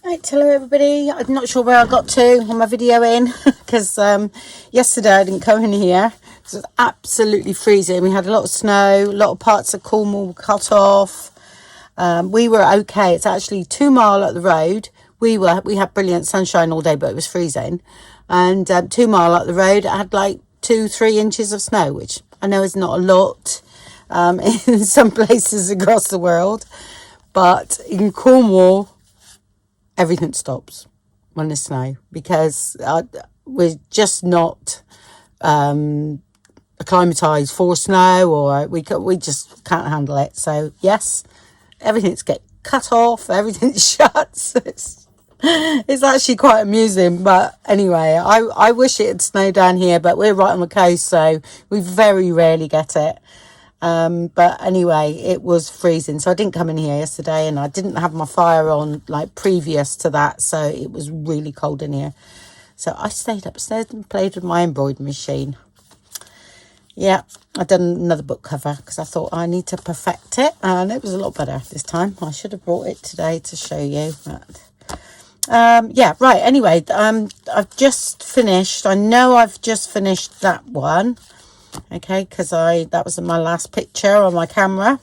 Right, hello everybody. I'm not sure where I got to on my videoing because yesterday I didn't come in here. It was absolutely freezing. We had a lot of snow, a lot of parts of Cornwall were cut off. We were okay. It's actually 2 mile up the road. We had brilliant sunshine all day, but it was freezing. And 2 mile up the road, it had like 2-3 inches of snow, which I know is not a lot in some places across the world, but in Cornwall, everything stops when there's snow because we're just not acclimatized for snow, or we just can't handle it. So yes, everything's get cut off, everything's shut. It's actually quite amusing. But anyway, I wish it had snowed down here, but we're right on the coast, so we very rarely get it. But anyway, it was freezing, so I didn't come in here yesterday, and I didn't have my fire on like previous to that, so it was really cold in here. So I stayed upstairs and played with my embroidery machine. Yeah, I've done another book cover because I thought I need to perfect it, and it was a lot better this time. I should have brought it today to show you, but yeah, right, anyway, I've just finished. I know I've just finished that one. Okay, because that was my last picture on my camera,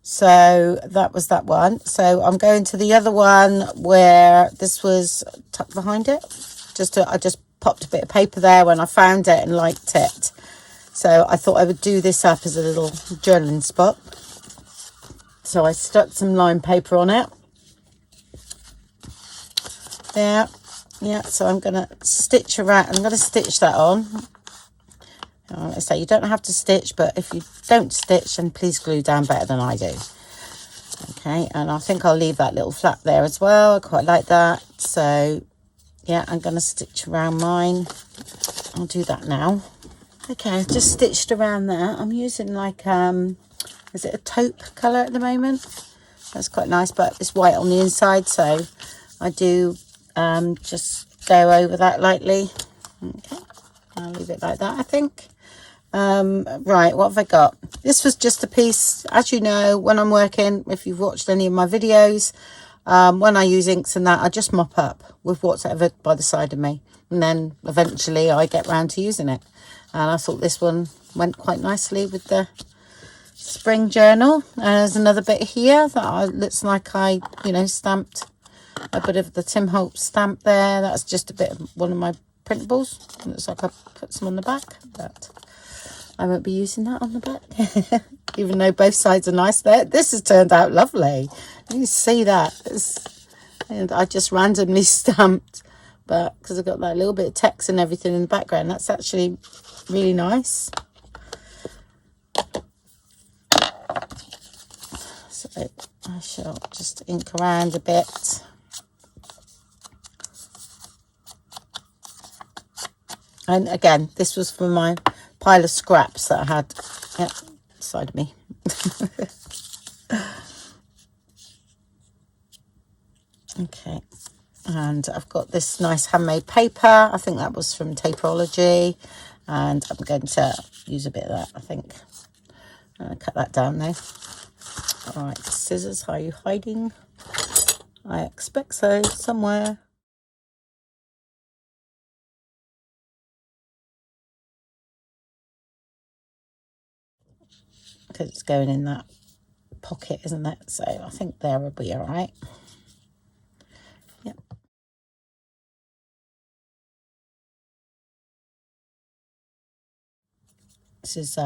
so that was that one. So I'm going to the other one where this was tucked behind it. I just popped a bit of paper there when I found it and liked it, so I thought I would do this up as a little journaling spot. So I stuck some lime paper on it there. Yeah, so I'm gonna stitch around. I'm gonna stitch that on. I say you don't have to stitch, but if you don't stitch, then please glue down better than I do. Okay, and I think I'll leave that little flap there as well. I quite like that. So yeah, I'm going to stitch around mine. I'll do that now. Okay, I've just stitched around there. I'm using like is it a taupe colour at the moment? That's quite nice, but it's white on the inside, so I do just go over that lightly. Okay, I'll leave it like that, I think. Right, what have I got? This was just a piece. As you know, when I'm working, if you've watched any of my videos, when I use inks and that, I just mop up with whatever by the side of me, and then eventually I get round to using it. And I thought this one went quite nicely with the spring journal. And there's another bit here that looks like I stamped a bit of the Tim Holtz stamp there. That's just a bit of one of my printables. Looks like I put some on the back, but I won't be using that on the back, even though both sides are nice there. This has turned out lovely. You see that? And I just randomly stamped, but because I've got that little bit of text and everything in the background, that's actually really nice. So I shall just ink around a bit. And again, this was for my pile of scraps that I had beside of me. Okay, and I've got this nice handmade paper. I think that was from Tapeology, and I'm going to use a bit of that, I think. Cut that down now. All right, scissors, are you hiding? I expect so, somewhere. Because it's going in that pocket, isn't it? So I think there will be all right. Yep. This is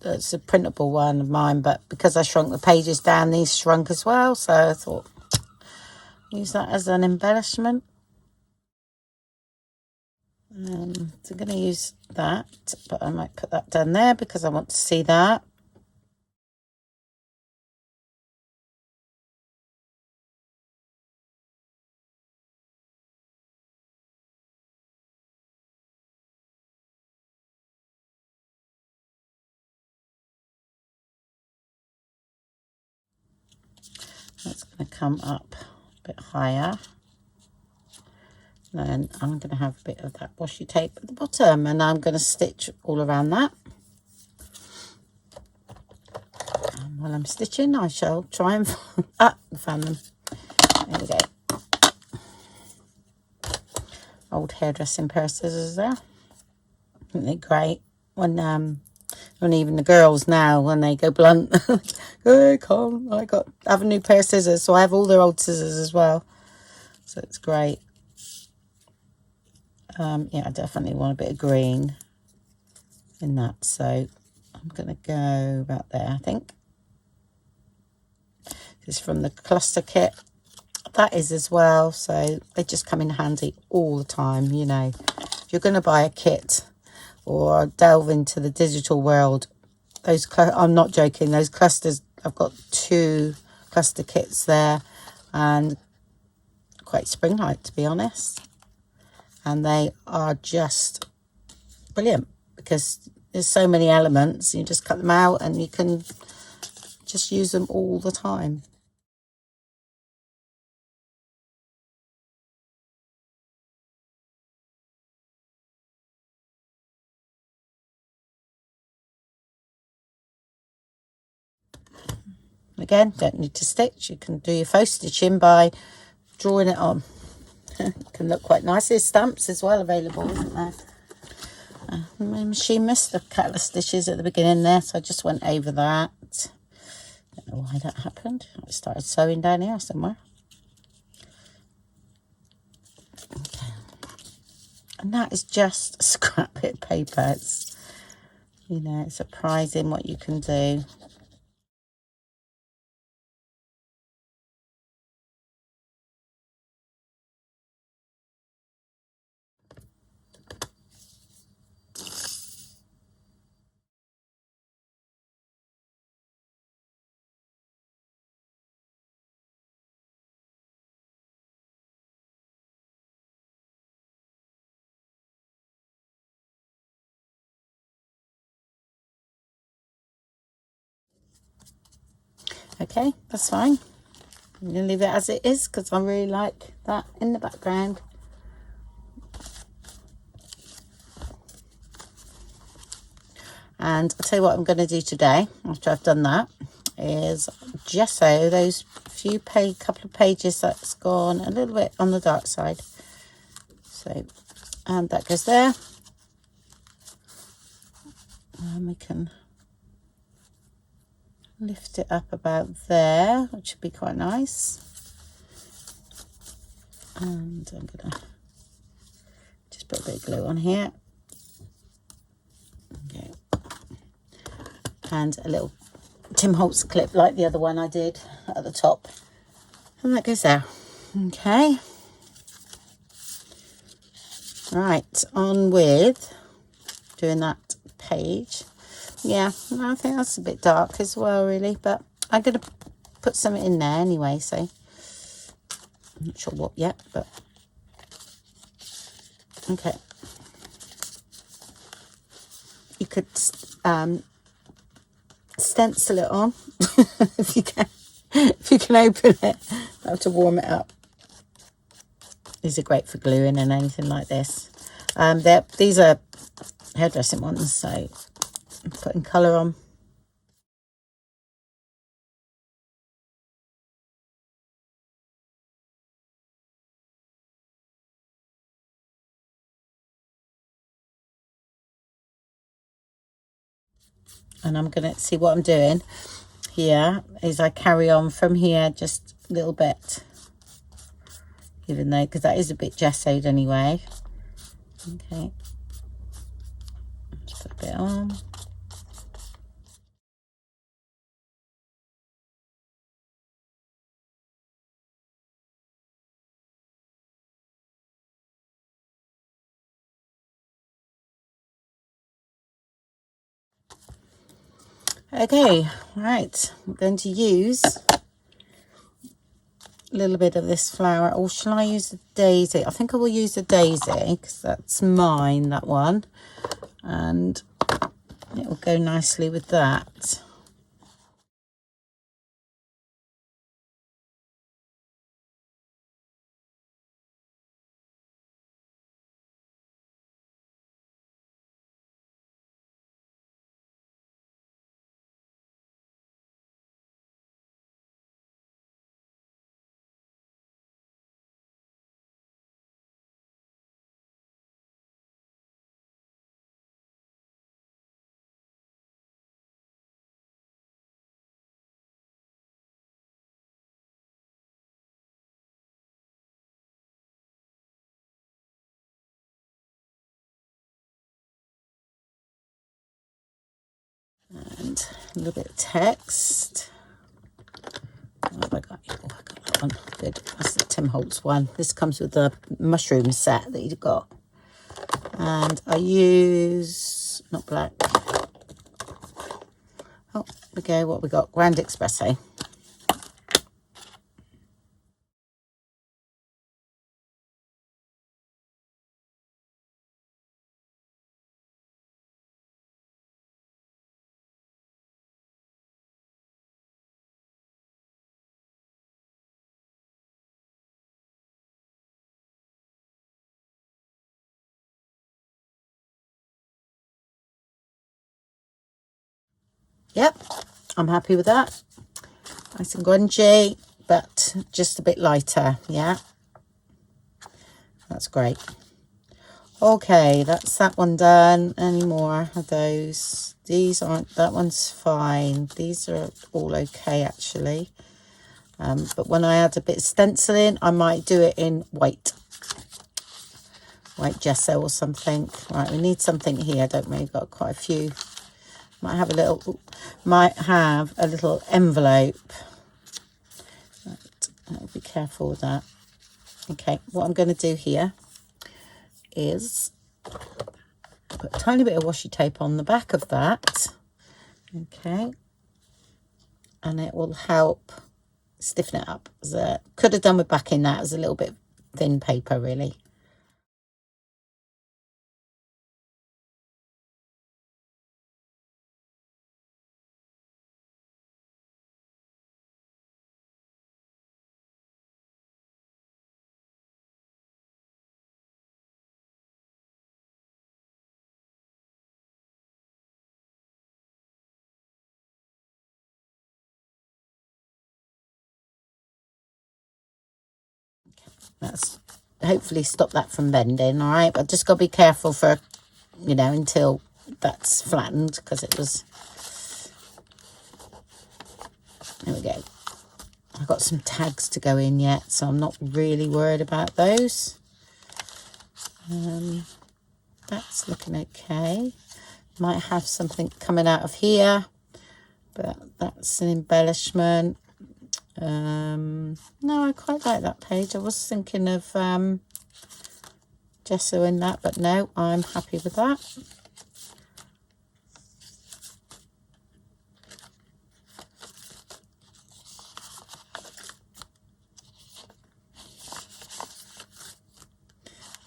it's a printable one of mine, but because I shrunk the pages down, these shrunk as well, so I thought use that as an embellishment. So I'm going to use that, but I might put that down there because I want to see that. That's going to come up a bit higher. Then I'm going to have a bit of that washi tape at the bottom, and I'm going to stitch all around that. And while I'm stitching, I shall try and find them. There we go. old hairdressing pair of scissors there. I think they're great when even the girls now, when they go blunt, hey, Con, I have a new pair of scissors, so I have all their old scissors as well. So it's great. Yeah, I definitely want a bit of green in that, so I'm going to go about there, I think. This is from the cluster kit. That is as well, so they just come in handy all the time, you know. If you're going to buy a kit or delve into the digital world, I'm not joking, those clusters, I've got 2 cluster kits there, and quite spring-like, to be honest. And they are just brilliant because there's so many elements. You just cut them out and you can just use them all the time. Again, don't need to stitch. You can do your faux stitching by drawing it on. It can look quite nice. There's stamps as well available, isn't there? My machine missed a couple of stitches at the beginning there, so I just went over that. Don't know why that happened. I started sewing down here somewhere. Okay. And that is just a scrap bit of paper. It's, you know, it's surprising what you can do. Okay, that's fine. I'm going to leave it as it is because I really like that in the background. And I'll tell you what I'm going to do today, after I've done that, is gesso those couple of pages that's gone a little bit on the dark side. So, and that goes there. And we can lift it up about there, which would be quite nice. And I'm going to just put a bit of glue on here. Okay. And a little Tim Holtz clip like the other one I did at the top. And that goes there. Okay. Right, on with doing that page. Yeah, I think that's a bit dark as well, really. But I'm going to put something in there anyway, so I'm not sure what yet, but okay. You could stencil it on if you can. If you can open it, I have to warm it up. These are great for gluing and anything like this. These are hairdressing ones, so I'm putting colour on. And I'm going to see what I'm doing here is I carry on from here just a little bit, even though, because that is a bit gessoed anyway. Okay, just put a bit on. Okay, right, I'm going to use a little bit of this flower, or shall I use the daisy? I think I will use the daisy because that's mine, that one, and it will go nicely with that. and a little bit of text. What have I got? Oh, I got that one. Good. That's the Tim Holtz one. This comes with the mushroom set that you've got. And I use, not black. Oh, we go. What have we got? Grand Espresso. Yep, I'm happy with that. Nice and grungy, but just a bit lighter. Yeah, that's great. Okay, that's that one done. Any more of those? These aren't, that one's fine. These are all okay, actually. But when I add a bit of stenciling, I might do it in white gesso or something. Right, we need something here, don't we? We've got quite a few. Might have a little envelope. Right, I'll be careful with that. Okay, what I'm going to do here is put a tiny bit of washi tape on the back of that. Okay, and it will help stiffen it up. Could have done with backing that as a little bit thin paper, really. That's hopefully stop that from bending. All right, but just got to be careful for, you know, until that's flattened, because it was, there we go. I've got some tags to go in yet, so I'm not really worried about those. That's looking okay. Might have something coming out of here, but that's an embellishment. No, I quite like that page. I was thinking of gesso in that, but no, I'm happy with that.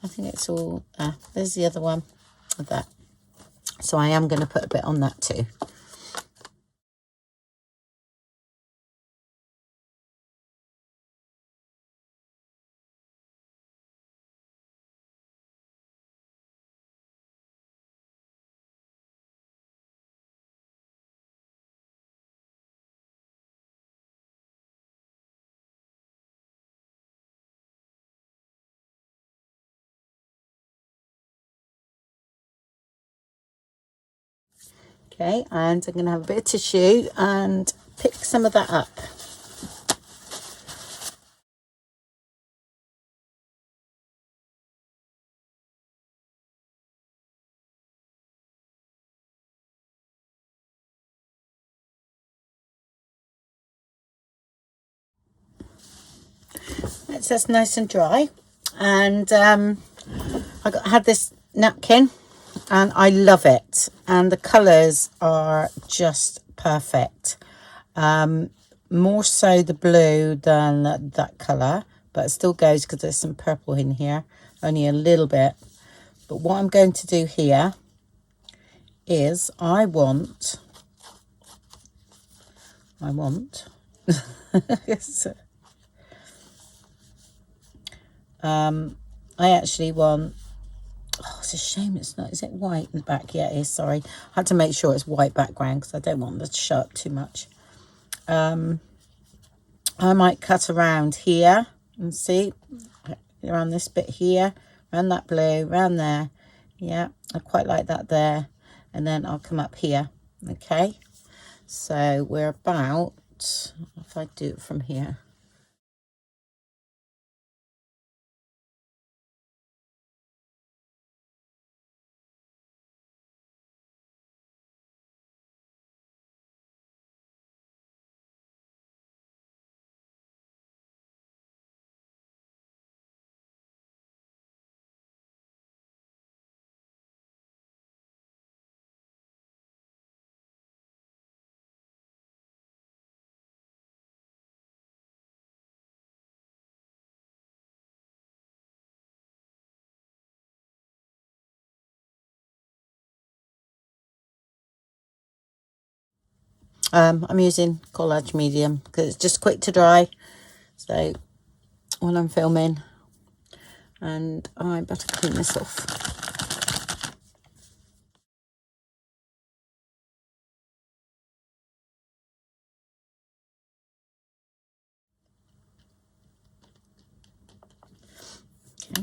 I think it's all, there's the other one of that. So I am going to put a bit on that too. Okay, and I'm going to have a bit of tissue and pick some of that up. It's just nice and dry. And I had this napkin and I love it. And the colours are just perfect. More so the blue than that colour, but it still goes because there's some purple in here, only a little bit. But what I'm going to do here is I want I actually want, oh, it's a shame it's not, is it white in the back? Yeah, it is, sorry. I had to make sure it's white background because I don't want it to show up too much. I might cut around here and see, around this bit here, around that blue, around there. Yeah, I quite like that there. And then I'll come up here, okay? So we're about, if I do it from here. I'm using Collage medium because it's just quick to dry. So when I'm filming, and I better clean this off. Okay.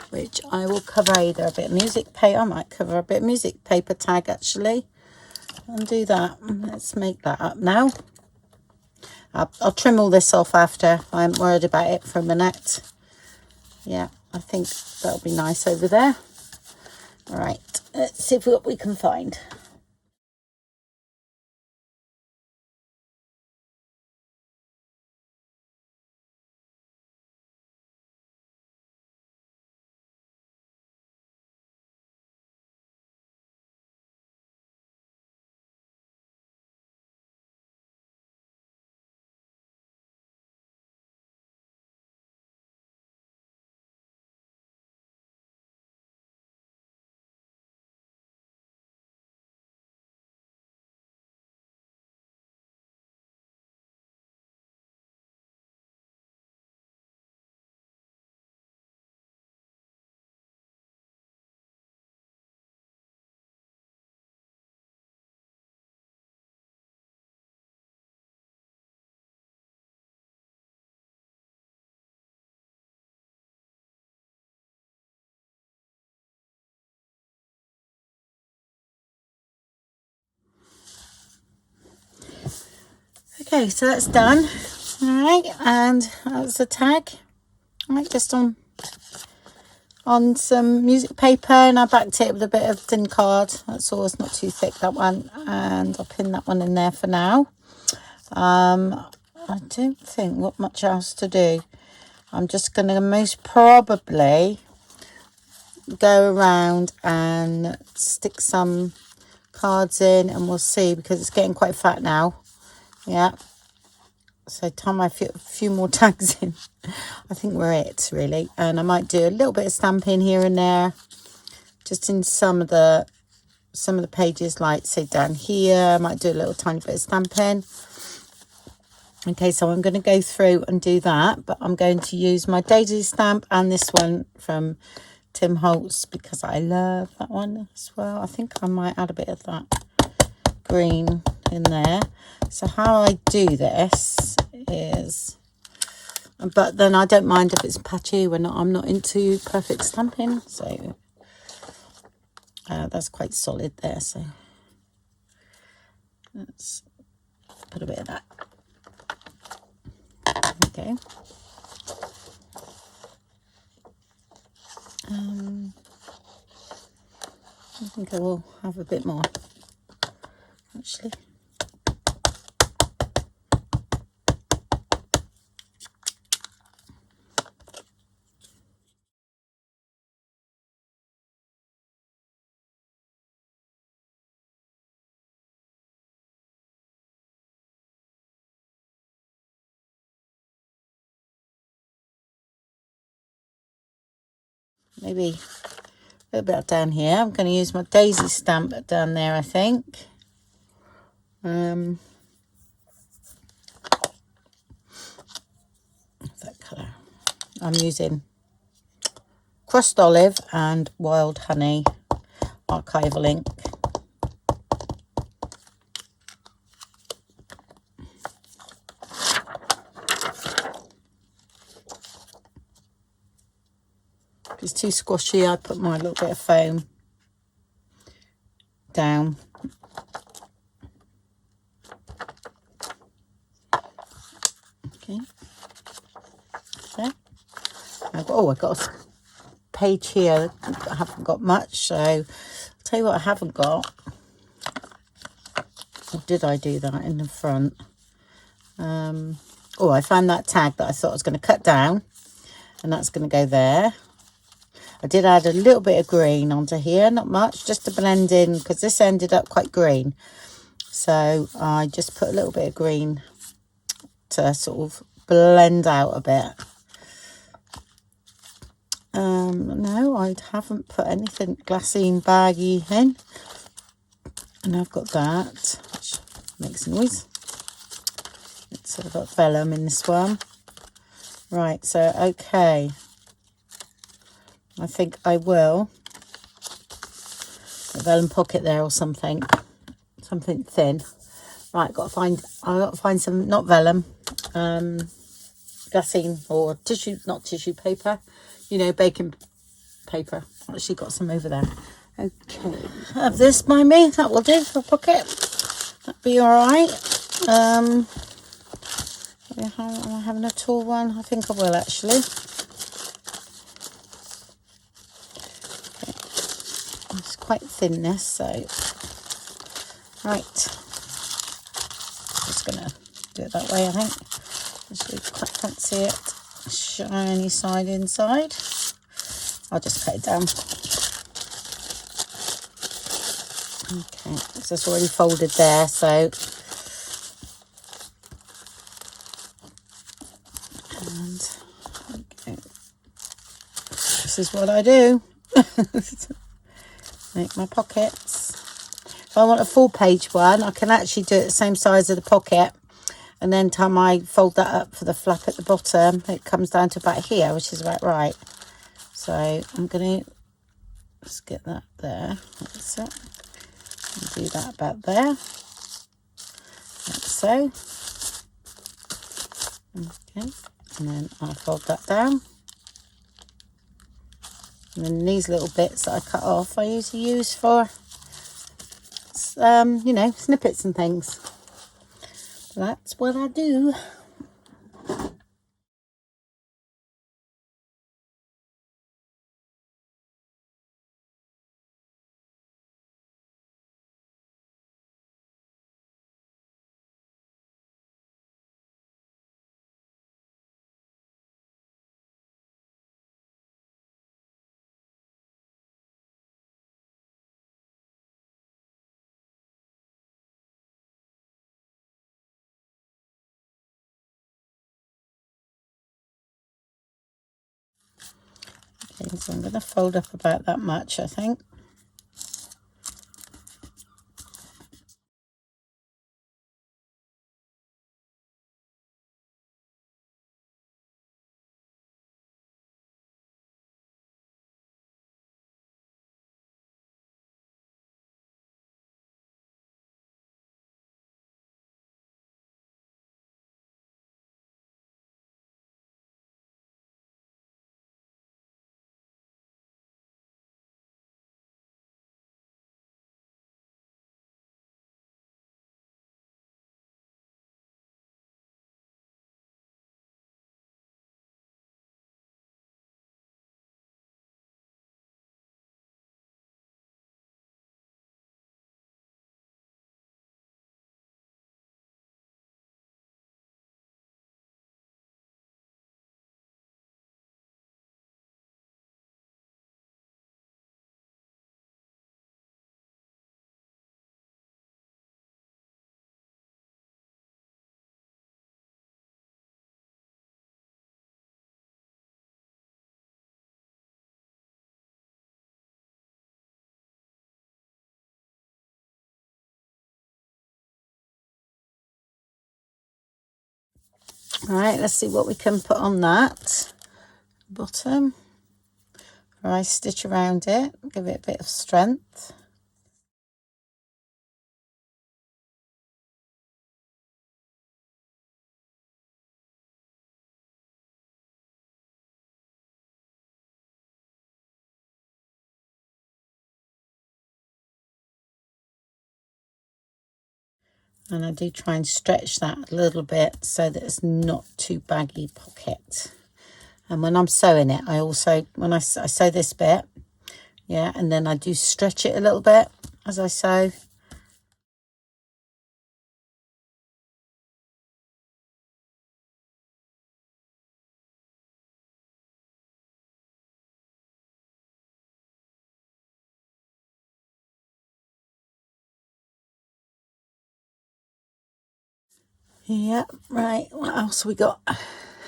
which I will cover either a bit of music paper. I might cover a bit of music paper tag actually, and do that. Let's make that up now. I'll trim all this off after. I'm worried about it for a minute. Yeah, I think that'll be nice over there. All right, let's see what we can find. Okay, so that's done. All right, and that's the tag. All right, just on some music paper, and I backed it with a bit of thin card. That's all. It's not too thick, that one, and I'll pin that one in there for now. I don't think what much else to do. I'm just going to most probably go around and stick some cards in, and we'll see, because it's getting quite fat now. Yeah, so time I fit a few more tags in, I think we're it really. And I might do a little bit of stamping here and there, just in some of the pages, like say down here. I might do a little tiny bit of stamping. Okay, so I'm going to go through and do that, but I'm going to use my daisy stamp and this one from Tim Holtz, because I love that one as well. I think I might add a bit of that green in there. So how I do this is, but then I don't mind if it's patchy. I'm not into perfect stamping, so that's quite solid there. So let's put a bit of that. Okay. I think I will have a bit more actually. Maybe a little bit down here. I'm going to use my daisy stamp down there, I think. That colour. I'm using crushed olive and wild honey archival ink. If it's too squashy, I put my little bit of foam down. Okay. So, I've got a page here. I haven't got much, so I'll tell you what I haven't got. Or did I do that in the front? I found that tag that I thought I was going to cut down, and that's going to go there. I did add a little bit of green onto here, not much, just to blend in, because this ended up quite green. So I just put a little bit of green to sort of blend out a bit. No, I haven't put anything glassine baggy in. And I've got that, which makes a noise. So I've got vellum in this one. Right, so okay. I think I will a vellum pocket there or something thin. Right, I got to find some, not vellum, glassine or tissue, not tissue paper, you know, baking paper. Actually got some over there. Okay, have this by me. That will do for a pocket. That'd be all right. Am I having a tall one? I think I will actually. Okay. It's quite thin, this, so right. Just gonna do it that way, I think. Actually, quite fancy it. Shiny side inside. I'll just cut it down. Okay, this is already folded there, so and okay. This is what I do. Make my pockets. If I want a full page one, I can actually do it the same size as the pocket, and then time I fold that up for the flap at the bottom, it comes down to about here, which is about right. So I'm going to just get that there. That's it. And do that about there. Like so. Okay. And then I fold that down. And then these little bits that I cut off, I usually use for, you know, snippets and things. That's what I do. Okay, so I'm going to fold up about that much, I think. All right, let's see what we can put on that bottom. I stitch around it, give it a bit of strength. And I do try and stretch that a little bit so that it's not too baggy pocket. And when I'm sewing it, I also, when I sew this bit, yeah, and then I do stretch it a little bit as I sew. Yeah, right, what else we got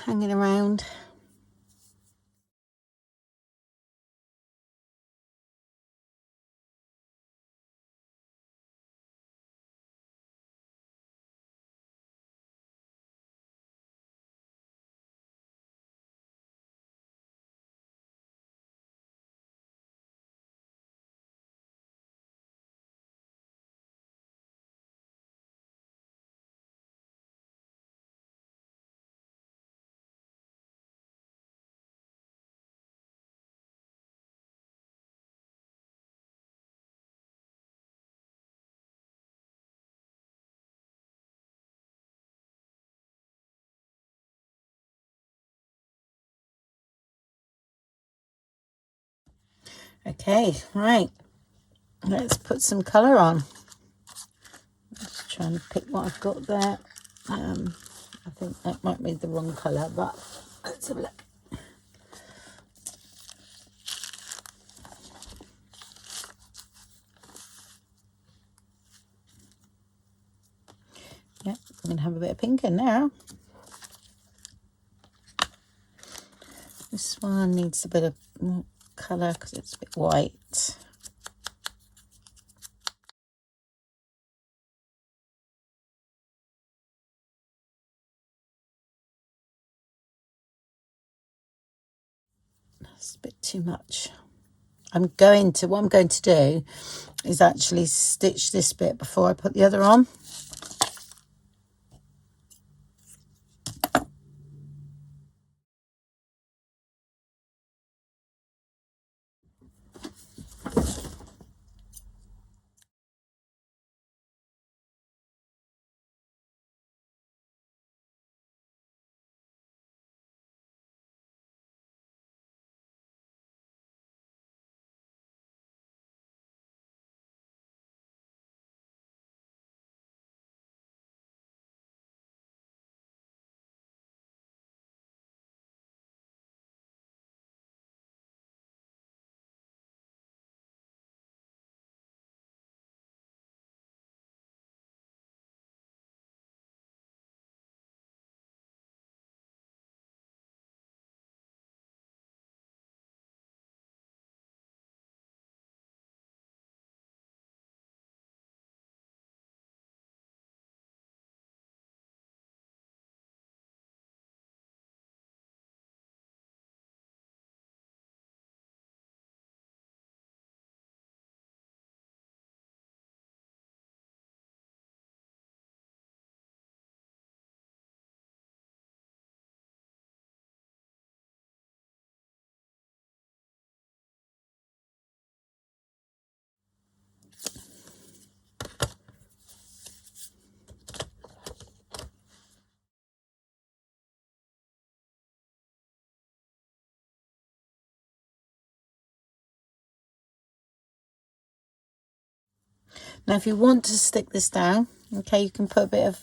hanging around? Okay, right. Let's put some colour on. Just trying to pick what I've got there. I think that might be the wrong colour, but let's have a look. Yeah, I'm going to have a bit of pink in there. This one needs a bit of more colour because it's a bit white. That's a bit too much. What I'm going to do is actually stitch this bit before I put the other on. Now, if you want to stick this down, okay, you can put a bit of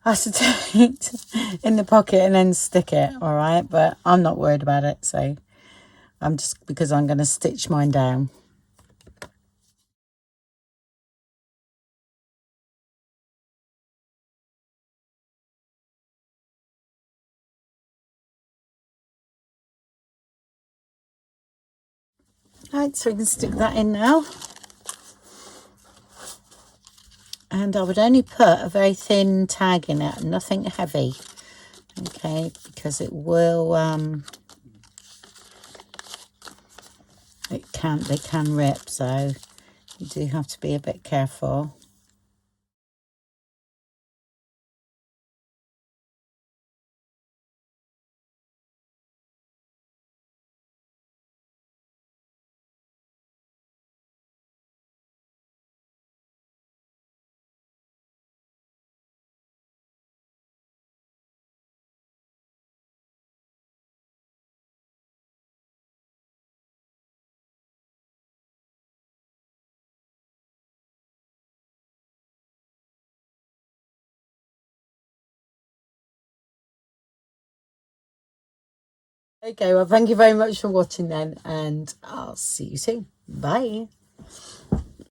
acetate in the pocket and then stick it, all right? But I'm not worried about it, so because I'm going to stitch mine down. Right, so we can stick that in now. And I would only put a very thin tag in it, nothing heavy, okay, because it will, they can rip, so you do have to be a bit careful. Okay, well, thank you very much for watching then, and I'll see you soon. Bye.